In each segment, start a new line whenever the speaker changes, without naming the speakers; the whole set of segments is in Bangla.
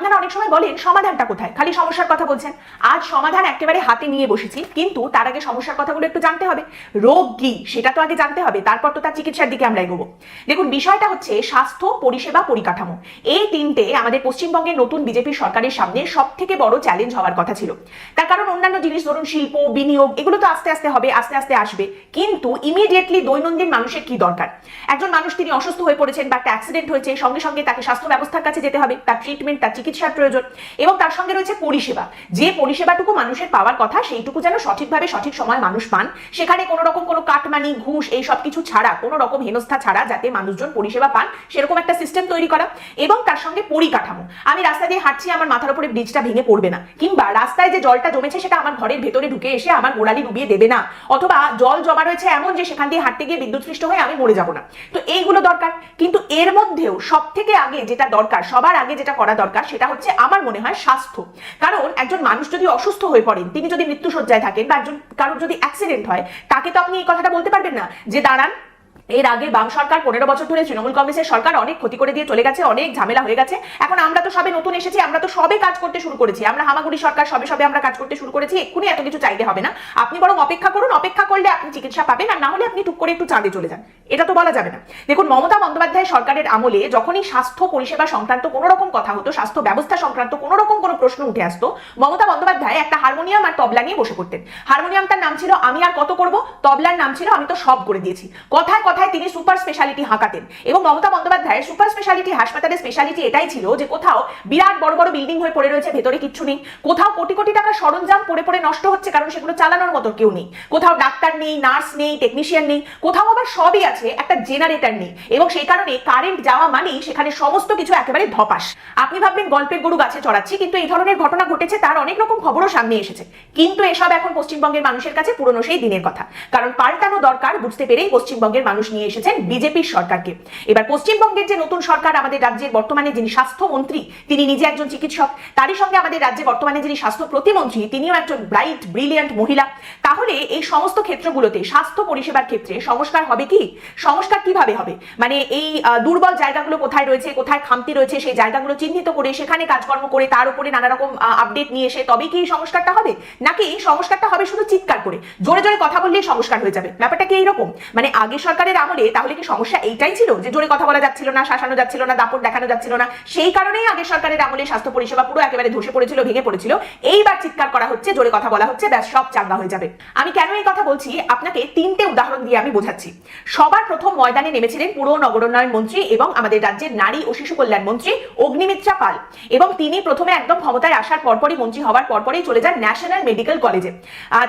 আপনারা অনেক সময় বলেন সমাধানটা কোথায়, খালি সমস্যার কথা বলছেন। আজ সমাধান একেবারে হাতে নিয়ে বসেছি, কিন্তু তার আগে সমস্যার কথাগুলো একটু জানতে হবে। রোগ কি সেটা তো আগে জানতে হবে, তারপর তো তার চিকিৎসার দিকে আমরা এগোবো। দেখুন, বিষয়টা হচ্ছে স্বাস্থ্য, পরিষেবা, পরিকাঠামো। এই তিনটে আমাদের পশ্চিমবঙ্গের নতুন বিজেপি সরকারের সামনে সব থেকে বড় চ্যালেঞ্জ হওয়ার কথা ছিল। তার কারণ অন্যান্য জিনিস, ধরুন শিল্প, বিনিয়োগ, এগুলো তো আস্তে আস্তে হবে, আস্তে আস্তে আসবে, কিন্তু ইমিডিয়েটলি দৈনন্দিন মানুষের কি দরকার? একজন মানুষ তিনি অসুস্থ হয়ে পড়েছেন বা একটা অ্যাক্সিডেন্ট হয়েছে, সঙ্গে সঙ্গে তাকে স্বাস্থ্য ব্যবস্থার কাছে যেতে হবে, তার ট্রিটমেন্ট, তার চিকিৎসার প্রয়োজন, এবং তার সঙ্গে রয়েছে পরিষেবা। যে পরিষেবাটুকু মানুষের পাওয়ার কথা সেইটুকু যেন সঠিকভাবে সঠিক সময় মানুষ পান, সেখানে কোনো রকম কোনো কাটমানি, ঘুষ, এই সব কিছু ছাড়া, কোনো রকম হেনস্থা ছাড়া যাতে মানুষজন পরিষেবা পান, সেরকম একটা সিস্টেম তৈরি করা। এবং তার সঙ্গে পরিকাঠামো। আমি রাস্তা দিয়ে হাঁটছি, আমার মাথার উপরে ব্রিজটা ভেঙে পড়বে না, কিংবা রাস্তায় যে জলটা জমেছে সেটা আমার ঘরের ভেতরে ঢুকে এসে আমার গোড়ালি ডুবিয়ে দেবে না, অথবা জল জমা রয়েছে এমন যে সেখান দিয়ে হাঁটতে গিয়ে বিদ্যুৎস্পৃষ্ট হয়ে আমি মরে যাব না। তো এইগুলো দরকার। কিন্তু এর মধ্যেও সব থেকে আগে যেটা দরকার, সবার আগে যেটা করা দরকার, সেটা হচ্ছে আমার মনে হয় স্বাস্থ্য। কারণ একজন মানুষ যদি অসুস্থ হয়ে পড়েন, তিনি যদি মৃত্যুশয্যায় থাকেন, বা একজন কারোর যদি অ্যাক্সিডেন্ট হয়, তাকে তো আপনি এই কথাটা বলতে পারবেন না যে দাঁড়ান, এর আগে বাম সরকার 15 বছর ধরে তৃণমূল কংগ্রেসের সরকার অনেক ক্ষতি করে দিয়ে চলে গেছে, অনেক ঝামেলা হয়ে গেছে, এখন আমরা তো সবে নতুন এসেছি, আমরা তো সবে কাজ করতে শুরু করেছি, আমরা হামাগুড়ি সরকার, সবে সবে আমরা কাজ করতে শুরু করেছি, এক্ষুনি এত কিছু চাইতে হবে না, আপনি বরং অপেক্ষা করুন, অপেক্ষা করলে আপনি চিকিৎসা পাবেন, আর না হলে আপনি টুক করে একটু চাঁদে চলে যান। এটা তো বলা যাবে না। দেখুন, মমতা বন্দ্যোপাধ্যায় সরকারের আমলে যখনই স্বাস্থ্য পরিষেবা সংক্রান্ত কোনো রকম কথা হতো, স্বাস্থ্য ব্যবস্থা সংক্রান্ত কোনো রকম কোনো প্রশ্ন উঠে আসতো, মমতা বন্দ্যোপাধ্যায় একটা হারমোনিয়াম আর তবলা নিয়ে বসে পড়তেন। হারমোনিয়ামটার নাম ছিল আমি আর কত করব, তবলার নাম ছিল আমি তো সব করে দিয়েছি। কথায় কথায় তিনি সুপার স্পেশালিটি হাঁকাতেন। এবং মমতা বন্দ্যোপাধ্যায়ের সুপার স্পেশালিটি হাসপাতালের স্পেশালিটি এটাই ছিল যে কোথাও বিরাট বড় বড় বিল্ডিং হয়ে পড়ে রয়েছে, ভেতরে কিচ্ছু নেই, কোথাও কোটি কোটি টাকার সরঞ্জাম পড়ে পড়ে নষ্ট হচ্ছে কারণ সেগুলো চালানোর মতো কেউ নেই, কোথাও ডাক্তার নেই, নার্স নেই, টেকনিশিয়ান নেই, কোথাও আবার সবই আছে, একটা জেনারেটর নেই, এবং সেই কারণে কারেন্ট যাওয়া মানেই সেখানে সমস্ত কিছু একেবারে ধপাস। আপনি ভাববেন গল্পের গরু গাছে চড়াচ্ছি, কিন্তু এই ধরনের ঘটনা ঘটেছে, তার অনেক রকম খবরও সামনে এসেছে। কিন্তু এসব এখন পশ্চিমবঙ্গের মানুষের কাছে পুরনো সেই দিনের কথা, কারণ পাল্টানো দরকার বুঝতে পেরেই পশ্চিমবঙ্গের মানুষ নিয়ে এসেছেন বিজেপির সরকারকে। এবার পশ্চিমবঙ্গের যে নতুন সরকার, আমাদের রাজ্যের বর্তমানে যিনি স্বাস্থ্যমন্ত্রী, তিনি নিজে একজন চিকিৎসক, তারই সঙ্গে আমাদের রাজ্যে বর্তমানে যিনি স্বাস্থ্য প্রতিমন্ত্রী, তিনিও একজন ব্রাইট ব্রিলিয়ান্ট মহিলা। তাহলে এই সমস্ত ক্ষেত্রগুলোতে স্বাস্থ্য পরিষেবার ক্ষেত্রে সংস্কার হবে কি? সংস্কার কিভাবে হবে? মানে এই দুর্বল জায়গাগুলো কোথায় রয়েছে, কোথায় খামতি রয়েছে, সেই জায়গাগুলো চিহ্নিত করে সেখানে কাজকর্ম করে তার উপরে নানা রকম আপডেট নিয়ে এসে তবে কি সংস্কারটা হবে? নাকি সংস্কারটা হবে শুধু চিৎকার করে, জোরে জোরে কথা বললেই সংস্কার হয়ে যাবে? ব্যাপারটা কি এইরকম? মানে আগে সরকারের আমলে তাহলে কি সমস্যা এইটাই ছিল যে জোরে কথা বলা যাচ্ছিল না, শাসানো যাচ্ছিল না, দাপট দেখানো যাচ্ছিল না, সেই কারণেই আগের সরকারের আমলে স্বাস্থ্য পরিষেবা পুরো একেবারে ধসে পড়েছিল, ভেঙে পড়েছিল? এইবার চিৎকার করা হচ্ছে, জোরে কথা বলা হচ্ছে, ব্যাস সব চাঙ্গা হয়ে যাবে। আমি কেন এই কথা বলছি আপনাকে তিনটে উদাহরণ দিয়ে আমি বোঝাচ্ছি। সবার প্রথম ময়দানে নেমেছিলেন পুর নগরোন্নয়ন মন্ত্রী এবং আমাদের রাজ্যের নারী ও শিশু কল্যাণ মন্ত্রী অগ্নিমিত্রা পাল, এবং তিনি প্রথমে একদম ক্ষমতায় আসার পরপরই, মন্ত্রী হওয়ার পরপরই চলে যান ন্যাশনাল মেডিকেল কলেজে।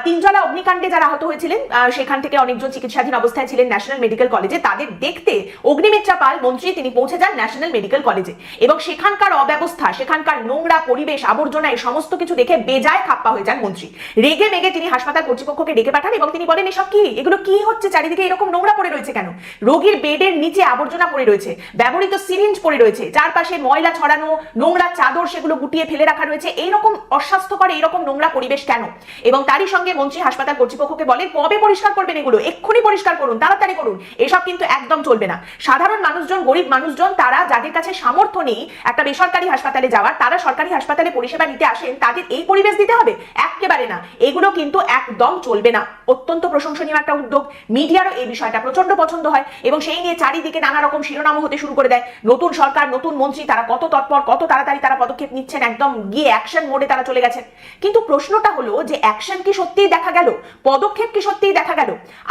তিনজলা অগ্নিকাণ্ডে যারা আহত হয়েছিলেন, সেখান থেকে অনেকজন চিকিৎসাধীন অবস্থায় ছিলেন ন্যাশনাল মেডিকেল কলেজে, তাদের দেখতে অগ্নিমিত্রা পাল মন্ত্রী তিনি পৌঁছে যান ন্যাশনাল মেডিকেল কলেজে, এবং সেখানকার অব্যবস্থা, সেখানকার নোংরা পরিবেশ, আবর্জনা, এই সমস্ত কিছু দেখে বেজায় খাপ্পা হয়ে যান মন্ত্রী। রেগে মেগে তিনি হাসপাতাল কর্তৃপক্ষকে ডেকে পাঠান এবং তিনি বলেন, এসব কি, এগুলো কি হচ্ছে, চারিদিকে এরকম নোংরা পড়ে রয়েছে কেন? রোগীর বেডের নিচে আবর্জনা পড়ে রয়েছে, ব্যবহৃত সিরিঞ্জ পড়ে রয়েছে, চারপাশে ময়লা ছড়ানো, নোংরা চাদর সেগুলো গুটিয়ে ফেলে রাখা রয়েছে, এইরকম অস্বাস্থ্যকর, এইরকম নোংরা পরিবেশ কেন? এবং তারই সঙ্গে মন্ত্রী হাসপাতাল কর্তৃপক্ষকে বলেন, কবে পরিষ্কার করবেন এগুলো, এক্ষুনি পরিষ্কার করুন, তাড়াতাড়ি করুন, এসব কিন্তু একদম চলবে না। সাধারণ মানুষজন, গরিব মানুষজন, তারা যাদের কাছে সামর্থ্য নেই একটা বেসরকারি হাসপাতালে যাওয়ার, তারা সরকারি হাসপাতালে পরিষেবা নিতে আসেন, তাদের এই পরিবেশ দিতে হবে? একেবারে না, এগুলো কিন্তু একদম চলবে না। অত্যন্ত প্রশংসনীয় একটা উদ্যোগ, মিডিয়ারও এই বিষয়টা প্রচন্ড পছন্দ হয়, এবং সেই নিয়ে চারিদিকে নানা রকম শিরোনামও হতে শুরু করে দেয়। নতুন সরকার, নতুন মন্ত্রী, তারা কত তৎপর, কত তাড়াতাড়ি তারা পদক্ষেপ নিচ্ছেন, একদম গিয়ে অ্যাকশন মোডে তারা চলে গেছেন। কিন্তু প্রশ্নটা হলো যে অ্যাকশন কি সত্যিই দেখা গেল? পদক্ষেপ কি সত্যিই দেখা গেল?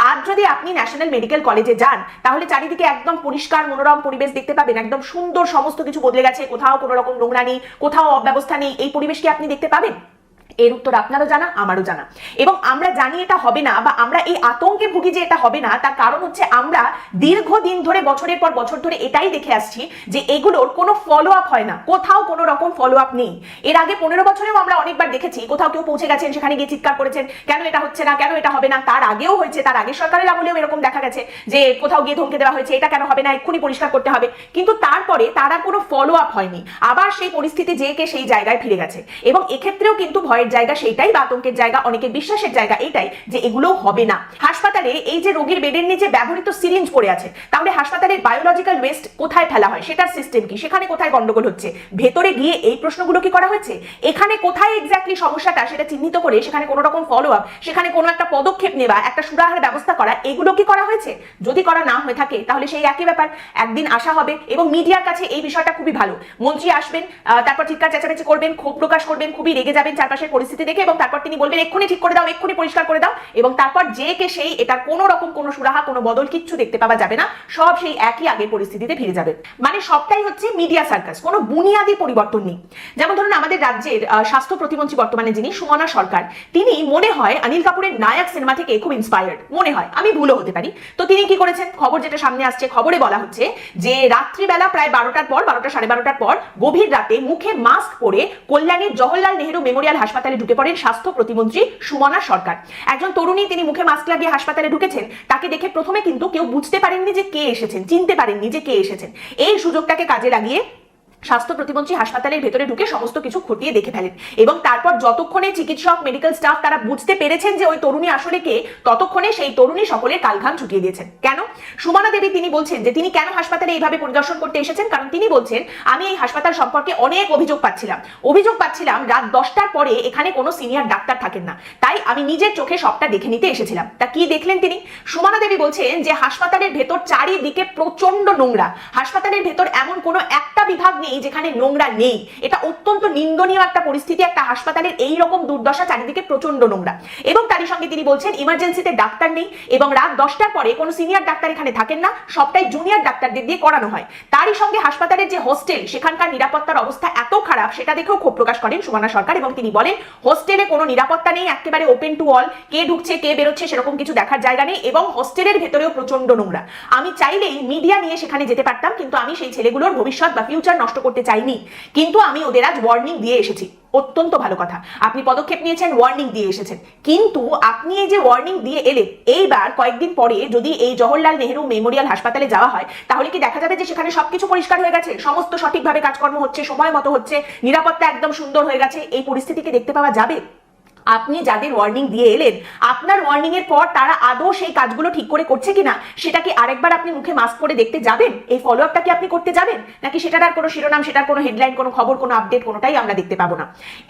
আজ যদি আপনি ন্যাশনাল মেডিকেল কলেজে যান, তাহলে চারিদিকে একদম পরিষ্কার মনোরম পরিবেশ দেখতে পাবেন, একদম সুন্দর, সমস্ত কিছু বদলে গেছে, কোথাও কোনো রকম নোংরা নেই, কোথাও অব্যবস্থা নেই, এই পরিবেশ কি আপনি দেখতে পাবেন? এর উত্তর আপনারও জানা, আমারও জানা, এবং আমরা জানি এটা হবে না, বা আমরা এই আতঙ্কে ভুগি যে এটা হবে না, তার কারণ হচ্ছে আমরা দীর্ঘদিন ধরে, বছরের পর বছর ধরে এটাই দেখে আসছি যে এগুলোর কোনো ফলো আপ হয় না, কোথাও কোনো রকম ফলো আপ নেই। এর আগে 15 বছরেও আমরা অনেকবার দেখেছি, কোথাও কেউ পৌঁছে গেছেন, সেখানে গিয়ে চিৎকার করেছেন, কেন এটা হচ্ছে না, কেন এটা হবে না। তার আগেও হয়েছে, তার আগের সরকারের আমলেও এরকম দেখা গেছে যে কোথাও গিয়ে ধমকে দেওয়া হয়েছে, এটা কেন হবে না, এক্ষুনি পরিষ্কার করতে হবে, কিন্তু তারপরে তার আর কোনো ফলো আপ হয়নি, আবার সেই পরিস্থিতি যে কে সেই জায়গায় ফিরে গেছে। এবং এক্ষেত্রেও কিন্তু ভয়ের ভয়ের জায়গা সেইটাই, বা আতঙ্কের জায়গা, অনেকের বিশ্বাসের জায়গা এটাই যে এগুলো হবে না। হাসপাতালে এই যে রোগীর বেডের নিচে ব্যবহৃত সিরিঞ্জ পড়ে আছে, তাহলে হাসপাতালের বায়োলজিক্যাল ওয়েস্ট কোথায় ফেলা হয়, সেটার সিস্টেম কি, সেখানে কোথায় গন্ডগোল হচ্ছে, ভেতরে গিয়ে এই প্রশ্নগুলো কি করা হয়েছে, এখানে কোথায় এক্স্যাক্টলি সমস্যাটা সেটা চিহ্নিত করে সেখানে কোনো রকম ফলো আপ, সেখানে কোনো একটা পদক্ষেপ নেওয়া, একটা সুরাহার ব্যবস্থা করা, এগুলো কি করা হয়েছে? যদি করা না হয়ে থাকে তাহলে সেই একই ব্যাপার, একদিন আসা হবে এবং মিডিয়ার কাছে এই বিষয়টা খুবই ভালো, মন্ত্রী আসবেন, তারপর চিৎকার চেঁচামেচি করবেন, ক্ষোভ প্রকাশ করবেন, খুবই রেগে যাবেন চারপাশের পরিস্থিতি দেখে, এবং তারপর তিনি বলবেন এক্ষুনি ঠিক করে দাও, এক্ষুনি পরিষ্কার করে দাও, এবং তারপর যে কে সেই এটার কোনো রকম কোনো সুরাহা, কোনো বদল কিচ্ছু দেখতে পাওয়া যাবে না, সব সেই একই আগের পরিস্থিতিতে ফিরে যাবে। মানে সবটাই হচ্ছে মিডিয়া সার্কাস, কোনো বুনিয়াদি পরিবর্তন নেই। যেমন ধরুন আমাদের রাজ্যের স্বাস্থ্য প্রতিমন্ত্রী বর্তমানে যিনি, সুমনা সরকার, তিনি মনে হয় অনিল কাপুরের নায়ক সিনেমা থেকে খুব ইন্সপায়ার্ড, মনে হয়, আমি ভুলও হতে পারি। তো তিনি কি করেছেন, খবর যেটা সামনে আসছে, খবরে বলা হচ্ছে যে রাত্রিবেলা প্রায় 12টার পর, 12টা সাড়ে 12টার পর গভীর রাতে মুখে মাস্ক পরে কল্যাণীর জওহরলাল নেহেরু মেমোরিয়াল হাসপাতালে ঢুকে পড়েন স্বাস্থ্য প্রতিমন্ত্রী সুমনা সরকার। একজন তরুণী, তিনি মুখে মাস্ক লাগিয়ে হাসপাতালে ঢুকেছেন, তাকে দেখে প্রথমে কিন্তু কেউ বুঝতে পারেননি যে কে এসেছেন, চিনতে পারেননি যে কে এসেছেন। এই সুযোগটাকে কাজে লাগিয়ে স্বাস্থ্য প্রতিমন্ত্রী হাসপাতালের ভেতরে ঢুকে সমস্ত কিছু খতিয়ে দেখে ফেলেন, এবং তারপর যতক্ষণে চিকিৎসক, মেডিকেল স্টাফ তারা বুঝতে পেরেছেন যে ওই তরুণী আসলে কে, ততক্ষণে সেই তরুণী সকলের কালঘাম ছুটিয়ে দিয়েছেন। কেন? সুমনা দেবী তিনি বলছেন যে তিনি কেন হাসপাতালে এইভাবে পরিদর্শন করতে এসেছেন, কারণ তিনি বলছেন আমি এই হাসপাতাল সম্পর্কে অনেক অভিযোগ পাচ্ছিলাম, রাত 10টার পরে এখানে কোনো সিনিয়র ডাক্তার থাকেন না, তাই আমি নিজের চোখে সবটা দেখে নিতে এসেছিলাম। তা কি দেখলেন তিনি? সুমনা দেবী বলছেন যে হাসপাতালের ভেতর চারিদিকে প্রচন্ড নোংরা, হাসপাতালের ভেতর এমন কোনো একটা বিভাগ নেই যেখানে নোংরা নেই। এটা অত্যন্ত নিন্দনীয় একটা পরিস্থিতি, একটা হাসপাতালের এই রকম দুর্দশা, চারিদিকে প্রচন্ড নোংরা। এবং তারই সঙ্গে তিনি বলছেন ইমার্জেন্সিতে ডাক্তার নেই, এবং রাত 10টার পরে কোনো সিনিয়র ডাক্তার এখানে থাকেন না, সবটাই জুনিয়র ডাক্তারদের দিয়ে করানো হয়। তারই সঙ্গে হাসপাতালের যে হোস্টেল, সেখানকার নিরাপত্তার অবস্থা এত খারাপ, সেটা দেখেও ক্ষোভ প্রকাশ করেন সুমনা সরকার, এবং তিনি বলেন হোস্টেলে কোনো নিরাপত্তা নেই, একেবারে ওপেন টু অল, কে ঢুকছে কে বেরোচ্ছে সেরকম কিছু দেখার জায়গা নেই, এবং হোস্টেলের ভেতরেও প্রচন্ড নোংরা। আমি চাইলেই মিডিয়া নিয়ে সেখানে যেতে পারতাম, কিন্তু আমি সেই ছেলেগুলোর ভবিষ্যৎ বা ফিউচার নষ্ট করতে চাইনি, কিন্তু আমি ওদের আজ ওয়ার্নিং দিয়ে এসেছি। অত্যন্ত ভালো কথা, আপনি পদক্ষেপ নিয়েছেন, ওয়ার্নিং দিয়ে এসেছেন, কিন্তু আপনি এই যে ওয়ার্নিং দিয়ে এলেন, এইবার কয়েকদিন পরে যদি এই জওহরলাল নেহেরু মেমোরিয়াল হাসপাতালে যাওয়া হয়, তাহলে কি দেখা যাবে যে সেখানে সবকিছু পরিষ্কার হয়ে গেছে, সমস্ত সঠিকভাবে কাজকর্ম হচ্ছে, সময় মতো হচ্ছে, নিরাপত্তা একদম সুন্দর হয়ে গেছে? এই পরিস্থিতিকে দেখতে পাওয়া যাবে? আপনি যাদের ওয়ার্নিং দিয়ে এলেন, আপনার ওয়ার্নিং এর পর তারা আদৌ সেই কাজগুলো ঠিক করে করছে কিনা, সেটা কি আরেকবার আপনি মুখে মাস্ক পরে দেখতে যাবেন? এই ফলো আপটা কি আপনি করতে যাবেন, নাকি সেটার আর কোনো শিরোনাম, সেটার কোনো হেডলাইন, কোনো খবর, কোনো আপডেট, কোনোটাই আমরা দেখতে পাবো না?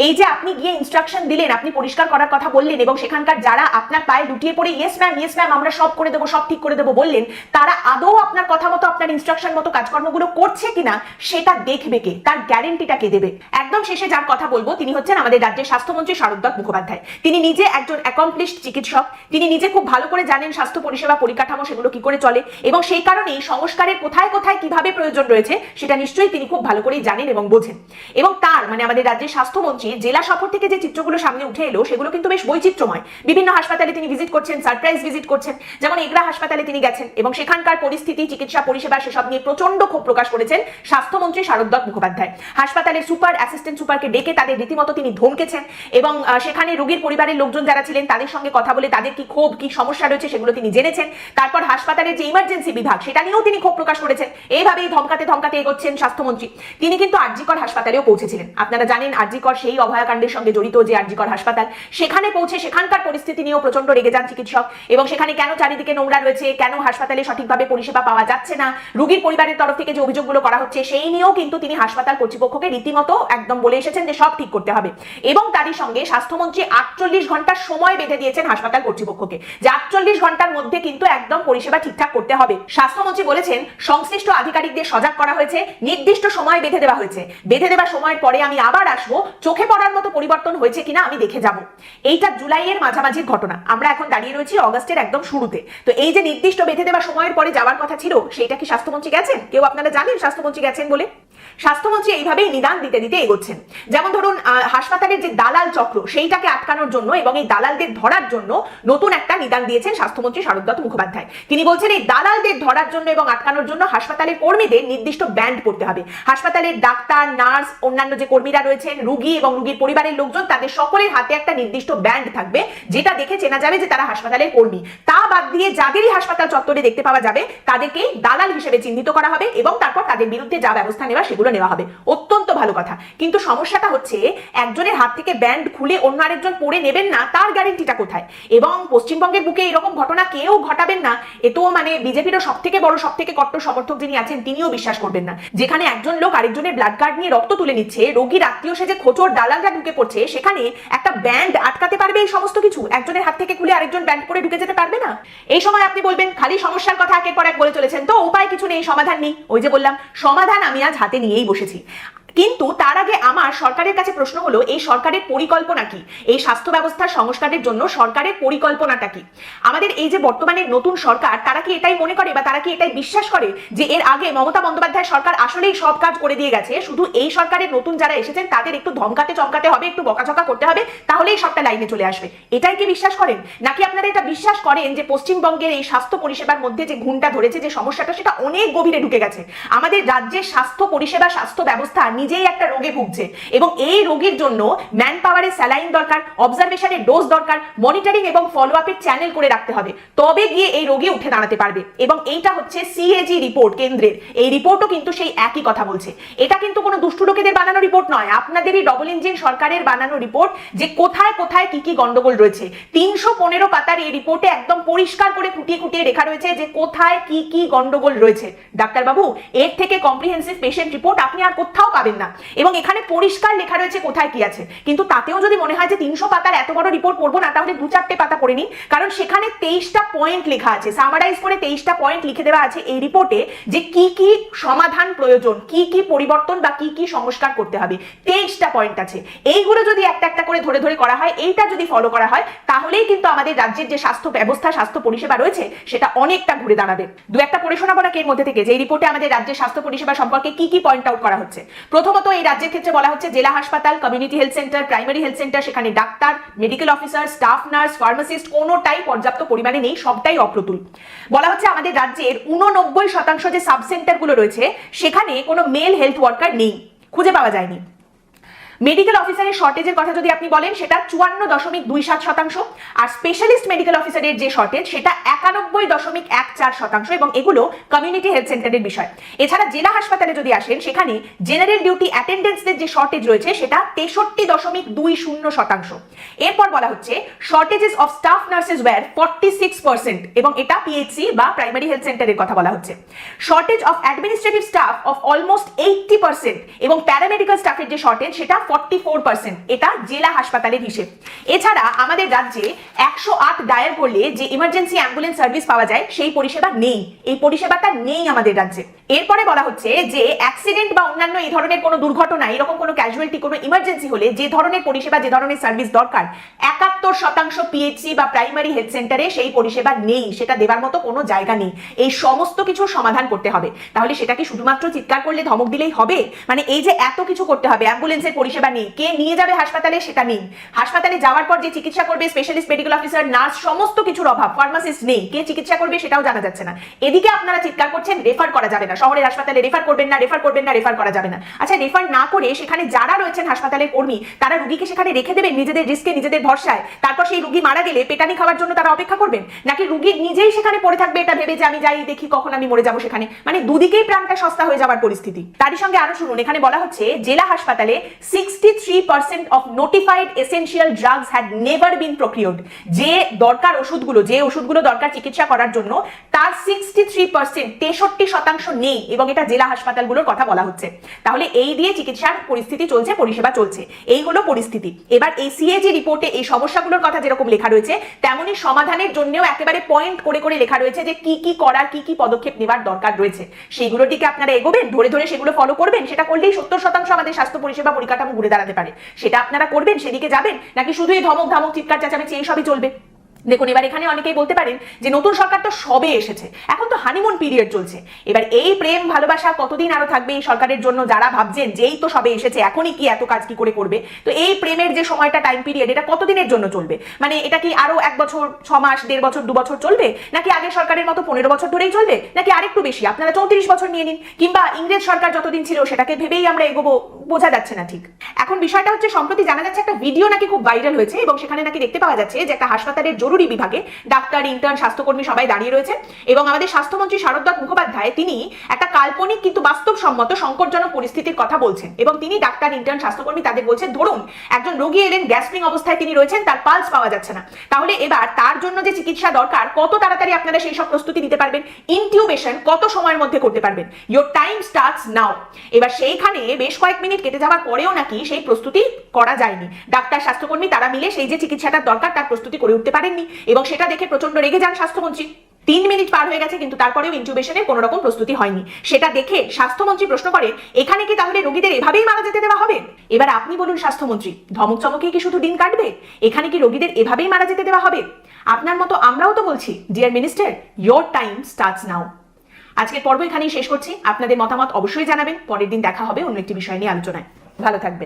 এই যে আপনি গিয়ে ইনস্ট্রাকশন দিলেন, আপনি পরিষ্কার করার কথা বললেন, এবং সেখানকার যারা আপনার পায়ে লুটিয়ে পড়ে ইয়েস ম্যাম আমরা সব করে দেবো, সব ঠিক করে দেবো বললেন, তারা আদৌ আপনার কথা মতো, আপনার ইনস্ট্রাকশন মতো কাজকর্মগুলো করছে কিনা সেটা দেখবে কে, তার গ্যারেন্টিটা কে দেবে? একদম শেষে যার কথা বলবো তিনি হচ্ছেন আমাদের রাজ্যের স্বাস্থ্যমন্ত্রী শারদ মুখোপাধ্যায়। তিনি নিজে একজন অ্যাকমপ্লিশড চিকিৎসক, তিনি নিজে খুব ভালো করে জানেন স্বাস্থ্য পরিষেবা পরিকাঠামো সেগুলো কি করে চলে, এবং সেই কারণেই সংস্কারের কোথায় কোথায় কিভাবে প্রয়োজন রয়েছে সেটা নিশ্চয়ই তিনি খুব ভালো করেই জানেন এবং বোঝেন। এবং তার মানে আমাদের রাজ্যের স্বাস্থ্যমন্ত্রী জেলা সফর থেকে যে চিত্রগুলো সামনে উঠে এলো, সেগুলো কিন্তু বেশ বৈচিত্র্যময়। বিভিন্ন হাসপাতালে তিনি ভিজিট করছেন, সারপ্রাইজ ভিজিট করছেন, যেমন এগরা হাসপাতালে তিনি গেছেন, এবং সেখানকার পরিস্থিতি, চিকিৎসা পরিষেবা সেসব নিয়ে প্রচন্ড ক্ষোভ প্রকাশ করেছেন স্বাস্থ্যমন্ত্রী শারদ মুখোপাধ্যায়। হাসপাতালের সুপার, অ্যাসিস্ট্যান্ট সুপারকে ডেকে তাদের রীতিমতো তিনি ধমকেছেন, এবং সেখানে রোগীর পরিবারের লোকজন যারা ছিলেন তাদের সঙ্গে কথা বলে তাদের কি ক্ষোভ, কি সমস্যা রয়েছে সেগুলো তিনি জেনেছেন। তারপর হাসপাতালের যে ইমার্জেন্সি বিভাগ, সেটা নিয়েও তিনি ক্ষোভ প্রকাশ করেছেন। এইভাবেই ধমকাতে ধমকাতে এগোচ্ছেন স্বাস্থ্যমন্ত্রী। তিনি কিন্তু আরজিকর হাসপাতালেও পৌঁছেছিলেন। আপনারা জানেন আরজিকর সেই অভয়াকাণ্ডের সঙ্গে জড়িত যে আরজিকর হাসপাতাল, সেখানে পৌঁছে সেখানকার পরিস্থিতি নিয়েও প্রচন্ড রেগে যান চিকিৎসক, এবং সেখানে কেন চারিদিকে নোংরা রয়েছে, কেন হাসপাতালে সঠিকভাবে পরিষেবা পাওয়া যাচ্ছে না, রোগীর পরিবারের তরফ থেকে যে অভিযোগগুলো করা হচ্ছে সেই নিয়েও কিন্তু তিনি হাসপাতাল কর্তৃপক্ষকে রীতিমতো একদম বলে এসেছেন যে সব ঠিক করতে হবে। এবং তারই সঙ্গে স্বাস্থ্যমন্ত্রী 48 ঘন্টার সময় বেঁধে দিয়েছেন হাসপাতাল কর্তৃপক্ষকে, যে 48 ঘন্টার মধ্যে কিন্তু একদম পরিষেবা ঠিকঠাক করতে হবে। স্বাস্থ্যমন্ত্রী বলেছেন সংশ্লিষ্ট আধিকারিকদের সজাগ করা হয়েছে, নির্দিষ্ট সময় বেঁধে দেওয়া হয়েছে, বেঁধে দেওয়া সময়ের পরে আমি আবার আসবো, চোখে পড়ার মতো পরিবর্তন হয়েছে কিনা আমি দেখে যাব। এইটা জুলাইয়ের মাঝামাঝির ঘটনা, আমরা এখন দাঁড়িয়ে রয়েছি অগস্টের একদম শুরুতে। তো এই যে নির্দিষ্ট বেঁধে দেওয়া সময়ের পরে যাওয়ার কথা ছিল, সেটা কি স্বাস্থ্যমন্ত্রী গেছেন? কেউ আপনারা জানেন স্বাস্থ্যমন্ত্রী গেছেন বলে? স্বাস্থ্যমন্ত্রী এইভাবেই নিদান দিতে দিতে এগোচ্ছেন। যেমন ধরুন হাসপাতালের যে দালাল চক্র, সেইটাকে আটকানোর জন্য এবং এই দালালদের ধরার জন্য নতুন একটা নিদান দিয়েছেন স্বাস্থ্যমন্ত্রী শারদ মুখোপাধ্যায়। তিনি বলছেন এই দালালদের ধরার জন্য এবং আটকানোর জন্য হাসপাতালের কর্মীদের নির্দিষ্ট ব্যান্ড পড়তে হবে। হাসপাতালের ডাক্তার, নার্স, অন্যান্য যে কর্মীরা রয়েছেন, রোগী এবং রোগীর পরিবারের লোকজন, তাদের সকলের হাতে একটা নির্দিষ্ট ব্যান্ড থাকবে, যেটা দেখে চেনা যাবে যে তারা হাসপাতালের কর্মী। তা বাদ দিয়ে যাদেরই হাসপাতাল চত্বরে দেখতে পাওয়া যাবে তাদেরকে দালাল হিসেবে চিহ্নিত করা হবে, এবং তারপর তাদের বিরুদ্ধে যা ব্যবস্থা নেওয়া সেগুলো সেগুলো নেওয়া হবে, অত্যন্ত ভালো কথা। কিন্তু সমস্যাটা হচ্ছে একজনের হাত থেকে ব্যান্ড খুলে অন্য আরেকজন পড়ে নেবেন না, তার গ্যারেন্টিটা কোথায়? এবং পশ্চিমবঙ্গের বুকে এরকম ঘটনা কেউ ঘটাবেন না, এ তো মানে বিজেপিরও সব থেকে বড় সব থেকে কট্টর সমর্থক যিনি আছেন তিনিও বিশ্বাস করবেন না। যেখানে একজন লোক আরেকজনের ব্লাড কার্ড নিয়ে রক্ত তুলে নিচ্ছে, রোগীর আত্মীয় সে যে খোঁচর দালালরা ঢুকে পড়ছে, সেখানে একটা ব্যান্ড আটকাতে পারবে এই সমস্ত কিছু? একজনের হাত থেকে খুলে আরেকজন ব্যান্ড করে ঢুকে যেতে পারবে না? এই সময় আপনি বলবেন খালি সমস্যার কথা একের পর এক বলে চলেছেন, তো উপায় কিছু নেই, সমাধান নেই। ওই যে বললাম, সমাধান আমি আজ হাতে নিয়েই বসেছি। কিন্তু তার আগে আমার সরকারের কাছে প্রশ্ন হলো, এই সরকারের পরিকল্পনা কি? এই স্বাস্থ্য ব্যবস্থার সংস্কারের জন্য সরকারের পরিকল্পনাটা কি? আমাদের এই যে বর্তমানে নতুন সরকার, তারা কি এটাই মনে করে বা তারা কি এটাই বিশ্বাস করে যে এর আগে মমতা বন্দ্যোপাধ্যায় সরকার আসলেই সব কাজ করে দিয়ে গেছে, শুধু এই সরকারের নতুন যারা এসেছেন তাদের একটু ধমকাতে চমকাতে হবে, একটু বকাঝকা করতে হবে, তাহলেই সবটা লাইনে চলে আসবে? এটাই কি বিশ্বাস করেন? নাকি আপনারা এটা বিশ্বাস করেন যে পশ্চিমবঙ্গের এই স্বাস্থ্য পরিষেবার মধ্যে যে ঘুমটা ধরেছে, যে সমস্যাটা, সেটা অনেক গভীরে ঢুকে গেছে? আমাদের রাজ্যের স্বাস্থ্য পরিষেবা, স্বাস্থ্য ব্যবস্থা নিজেই একটা রোগে ভুগছে এবং এই রোগীর জন্য ম্যান পাওয়ারের স্যালাইন দরকার, অবজারভেশনের ডোজ দরকার, মনিটরিং এবং ফলো আপের চ্যানেল করে রাখতে হবে, তবে গিয়ে এই রোগী উঠে দাঁড়াতে পারবে। এবং এইটা হচ্ছে সিএজি রিপোর্ট কেন্দ্রের, এই রিপোর্টও কিন্তু সেই একই কথা বলছে। এটা কিন্তু কোনো দুষ্টু লোকেদের বানানো রিপোর্ট নয়, আপনাদেরই ডবল ইঞ্জিন সরকারের বানানো রিপোর্ট, যে কোথায় কোথায় কি কি গন্ডগোল রয়েছে। 315 পাতার এই রিপোর্টে একদম পরিষ্কার করে খুঁটিয়ে খুঁটিয়ে লেখা রয়েছে যে কোথায় কি কি গন্ডগোল রয়েছে। ডাক্তারবাবু, এর থেকে কম্প্রিহেন্সিভ পেশেন্ট রিপোর্ট আপনি আর কোথাও পাবেন না, এবং এখানে পরিষ্কার লেখা রয়েছে কোথায় কি আছে। কিন্তু তাতেও যদি মনে হয় যে 300 পাতার এত বড় রিপোর্ট পড়বো না, তাহলে 2-4টে পাতা পড়ে নিন, কারণ সেখানে 23টা পয়েন্ট লেখা আছে, সামারাইজ করে 23টা পয়েন্ট লিখে দেওয়া আছে এই রিপোর্টে, যে কি কি সমাধান প্রয়োজন, কি কি পরিবর্তন বা কি কি সংস্কার করতে হবে। 23টা পয়েন্ট আছে, এইগুলো যদি একটা একটা করে ধরে ধরে করা হয়, এইটা যদি ফলো করা হয়, তাহলেই কিন্তু আমাদের রাজ্যের যে স্বাস্থ্য ব্যবস্থা, স্বাস্থ্য পরিষেবা রয়েছে, সেটা অনেকটা ঘুরে দাঁড়াবে। দু একটা পড়ে শোনাবো নাকি এর মধ্যে থেকে, যে এই রিপোর্টে আমাদের রাজ্যের স্বাস্থ্য পরিষেবা সম্পর্কে কি কি পয়েন্ট আউট করা হচ্ছে। প্রথমত, এই রাজ্যের ক্ষেত্রে বলা হচ্ছে জেলা হাসপাতাল, community health centre, primary health centre, সেখানে doctor, medical officer, staff nurse, pharmacist কোনোটাই পর্যাপ্ত পরিমাণে নেই, সবটাই অপ্রতুল। বলা হচ্ছে আমাদের রাজ্যের 89% যে সাব সেন্টার গুলো রয়েছে, সেখানে কোনো মেল হেলথ ওয়ার্কার নেই, খুঁজে পাওয়া যায়নি। মেডিকেল অফিসারের শর্টেজের কথা যদি আপনি বলেন, সেটা 54.27%, আর স্পেশালিস্ট মেডিকেল অফিসারের যে শর্টেজ, সেটা 91.14%, এবং এগুলো কমিউনিটি হেলথ সেন্টারের বিষয়। এছাড়া জেলা হাসপাতালে যদি আসেন, সেখানে জেনারেল ডিউটি অ্যাটেন্ডেন্সদের যে শর্টেজ রয়েছে, সেটা 63.20%। এরপর বলা হচ্ছে shortages of staff nurses were 46%, এবং এটা পিএইচসি বা প্রাইমারি হেলথ সেন্টারের কথা বলা হচ্ছে। Shortage of administrative staff of almost 80%, এবং প্যারামেডিক্যাল স্টাফের যে শর্টেজ, সেটা 44%, এটা জেলা হাসপাতালের হিসেব। এছাড়া আমাদের রাজ্যে 108 ডায়াল করলে যে ইমার্জেন্সি অ্যাম্বুলেন্স সার্ভিস পাওয়া যায়, সেই পরিষেবা নেই, এই পরিষেবাটা নেই আমাদের রাজ্যে। এরপরে বলা হচ্ছে যে অ্যাক্সিডেন্ট বা অন্যান্য এই ধরনের কোনো দুর্ঘটনা, এরকম কোনো ক্যাজুয়ালিটি, কোনো ইমার্জেন্সি হলে যে ধরনের পরিষেবা, যে ধরনের সার্ভিস দরকার, 71% পিএইচসি বা প্রাইমারি হেলথ সেন্টারে সেই পরিষেবা নেই, সেটা দেবার মতো কোনো জায়গা নেই। এই সমস্ত কিছু সমাধান করতে হবে। তাহলে সেটা কি শুধুমাত্র চিৎকার করলে, ধমক দিলেই হবে? মানে এই যে এত কিছু করতে হবে, অ্যাম্বুলেন্সের পরিষেবা নেই, কে নিয়ে যাবে হাসপাতালে সেটা নেই, হাসপাতালে যাওয়ার পর যে চিকিৎসা করবে স্পেশালিস্ট মেডিকেল অফিসার, নার্স, সমস্ত কিছুর অভাব, ফার্মাসিস্ট নেই, কে চিকিৎসা করবে সেটাও জানা যাচ্ছে না। এদিকে আপনারা চিৎকার করছেন রেফার করা যাবে না, শহরের হাসপাতালে রেফার করবেন না, রেফার করবেন না, রেফার করা যাবে না। আচ্ছা, রেফার না করে সেখানে যারা রয়েছেন হাসপাতালের কর্মী, তারা রুগীকে সেখানে রেখে দেবেন নিজেদের রিস্কে, নিজেদের ভরসায়, তারপর সেই রুগী মারা গেলে পেটানি খাওয়ার জন্য তারা অপেক্ষা করবেন? নাকি রুগী নিজেই সেখানে পড়ে থাকবে এটা ভেবে যে আমি যাই দেখি কখন আমি মরে যাবো সেখানে? মানে দুদিকেই প্রাণটা সস্তা হয়ে যাওয়ার পরিস্থিতি। তারই সঙ্গে আরো শুনুন, এখানে বলা হচ্ছে জেলা হাসপাতালে 63% of notified essential drugs had never been procured, যে দরকার ওষুধগুলো, যে ওষুধগুলো দরকার চিকিৎসা করার জন্য, তার 63%, 63% নেই, এবং এটা জেলা হাসপাতালগুলোর কথা বলা হচ্ছে। তাহলে এই দিয়ে চিকিৎসার পরিস্থিতি চলছে, পরিষেবা চলছে, এই হলো পরিস্থিতি। এবার এই সিএজি রিপোর্টে এই সমস্যাগুলোর কথা যেরকম লেখা রয়েছে, তেমনি সমাধানের জন্যও একেবারে পয়েন্ট করে করে লেখা রয়েছে যে কি কি করার, কি কি পদক্ষেপ নেবার দরকার রয়েছে। সেইগুলোর দিকে আপনারা এগোবেন, ধরে ধরে সেগুলো ফলো করবেন, সেটা করলেই 70% আমাদের স্বাস্থ্য পরিষেবা পরিকাঠামো ঘুরে দাঁড়াতে পারে। সেটা আপনারা করবেন, সেদিকে যাবেন, নাকি শুধু এই ধমক ধামক, চিৎকার চেঁচামেচি এই সবই চলবে? দেখুন, এবার এখানে অনেকেই বলতে পারেন যে নতুন সরকার তো সবে এসেছে, এখন তো হানিমুন পিরিয়ড চলছে, এবার এই প্রেম ভালোবাসা কতদিন আরো থাকবে এই সরকারের জন্য? যারা ভাবছেন যে এই তো সবে এসেছে, এখনই কি এত কাজ কি করে করবে, তো এই প্রেমের যে সময়টা, টাইম পিরিয়ড, এটা কতদিনের জন্য চলবে? মানে এটা কি আরো 1 বছর, 6 মাস, 1.5 বছর, 2 বছর চলবে, নাকি আগের সরকারের মতো 15 বছর ধরেই চলবে, নাকি আরেকটু বেশি? আপনারা 34 বছর নিয়ে নিন, কিংবা ইংরেজ সরকার যতদিন ছিল সেটাকে ভেবেই আমরা এগোবো, বোঝা যাচ্ছে না ঠিক। এখন বিষয়টা হচ্ছে, সম্প্রতি জানা যাচ্ছে একটা ভিডিও নাকি খুব ভাইরাল হয়েছে, এবং সেখানে নাকি দেখতে পাওয়া যাচ্ছে যে একটা হাসপাতালের জরুরি জরুরি বিভাগে ডাক্তার, ইন্টার্ন, স্বাস্থ্যকর্মী সবাই দাঁড়িয়ে রয়েছে এবং আমাদের স্বাস্থ্যমন্ত্রী শারদত্ত মুখোপাধ্যায় তিনি একটা কাল্পনিক কিন্তু বাস্তবসম্মত সংকটজনক পরিস্থিতির কথা বলছেন এবং তিনি ডাক্তার, ইন্টার্ন, স্বাস্থ্যকর্মী তাদের বলছেন, ধরুন একজন রোগী এলেন, গ্যাস্ট্রিং অবস্থায় তিনি রয়েছেন, তার পালস পাওয়া যাচ্ছে না, তাহলে এবার তার জন্য যে চিকিৎসা দরকার কত তাড়াতাড়ি আপনারা সেই সব প্রস্তুতি নিতে পারবেন, ইনটিউবেশন কত সময়ের মধ্যে করতে পারবেন, ইয়োর টাইম স্টার্টস নাও। এবার সেইখানে বেশ কয়েক মিনিট কেটে যাওয়ার পরেও নাকি সেই প্রস্তুতি করা যায়নি। ডাক্তার, স্বাস্থ্যকর্মী তারা মিলে সেই যে চিকিৎসাটার দরকার তার প্রস্তুতি করে উঠতে পারেননি এবং সেটা দেখে প্রচন্ড রেগে যান স্বাস্থ্যমন্ত্রী। 3 মিনিট পার হয়ে গেছে কিন্তু তারপরেও ইনটিউবেশনের কোনো রকম প্রস্তুতি হয়নি। সেটা দেখে স্বাস্থ্যমন্ত্রী প্রশ্ন করে, এখানে কি তাহলে রোগীদের এভাবেই মারা যেতে দেওয়া হবে? এবার আপনি বলুন স্বাস্থ্যমন্ত্রী, ধমক চমকে কি শুধু দিন কাটবে? এখানে কি রোগীদের এভাবেই মারা যেতে দেওয়া হবে? আপনার মতো আমরাও তো বলছি, dear minister, your time starts now. আজকের পর্ব এখানেই শেষ করছি। আপনাদের মতামত অবশ্যই জানাবেন। পরের দিন দেখা হবে অন্য একটি বিষয় নিয়ে আলোচনায়। ভালো থাকবেন।